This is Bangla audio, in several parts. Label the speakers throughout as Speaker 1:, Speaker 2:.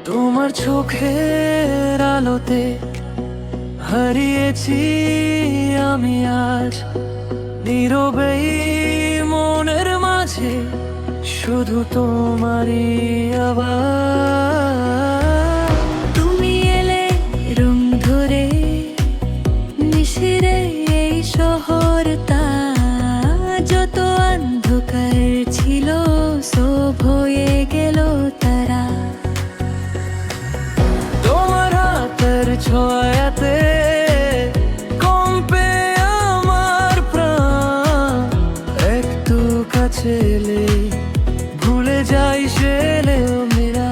Speaker 1: তোমার চোখের আলোতে হারিয়েছি আমি আজ, নীরবেই মনের মাঝে শুধু তোমারই আওয়াজ।
Speaker 2: তুমি এলে রং ধরে মিশিরে এই শহরটা, যত অন্ধকার ছিল সব হয়ে গেল তারা।
Speaker 1: তোমার হাতের ছোঁয়াতে কম্পে আমার প্রাণ, একটু কাছে এলে ভুলে যাই সেলেও মেরা।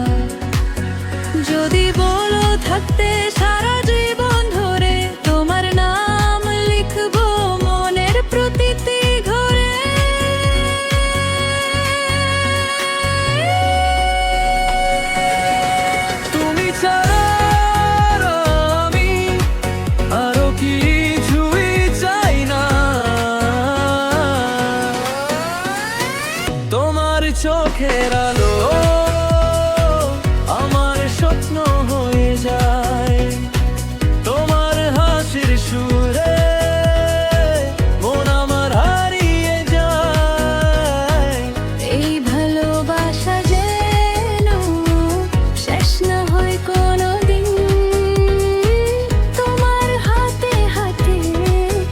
Speaker 2: যদি বলো থাকতে সারা জীবন ধরে, তোমার নাম লিখবো মনের প্রতিটি ঘরে।
Speaker 1: তুমি ছাড়া আমি আরো কিছুই চাই না। তোমার চোখের আলো আমার স্বপ্ন হয়ে যায়, তোমার হাসির সুরে মন আমার হারিয়ে যায়।
Speaker 2: এই ভালোবাসা যেন শেষ না হয় কোনোদিন, তোমার হাতে হাতে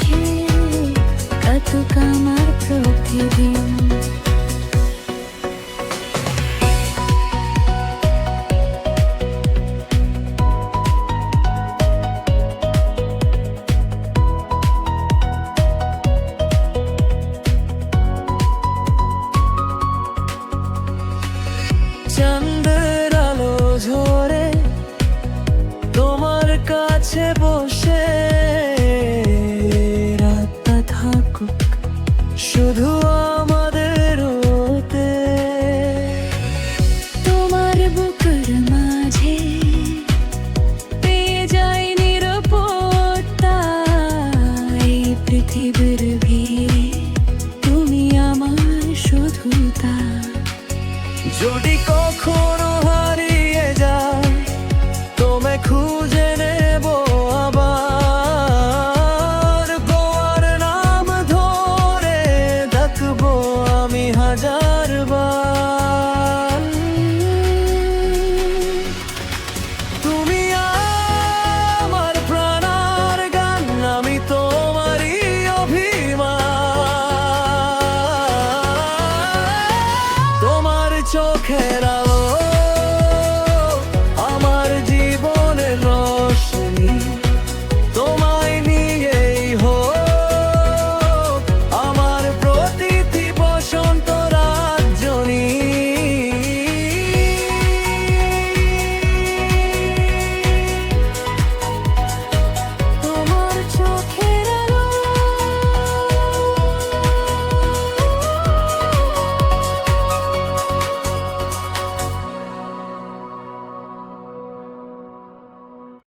Speaker 2: খেয়ে কাটুক আমার প্রতিদিন।
Speaker 1: চাঁদের আলো ঝরে তোমার কাছে বসে, রাতটা থাকুক শুধু আমাদের হতে।
Speaker 2: তোমার বুকের মাঝে পেয়ে যাই নিরাপত্তা, এই পৃথিবীর ভিড়ে তুমি আমার শুধু তা।
Speaker 1: যদি কখন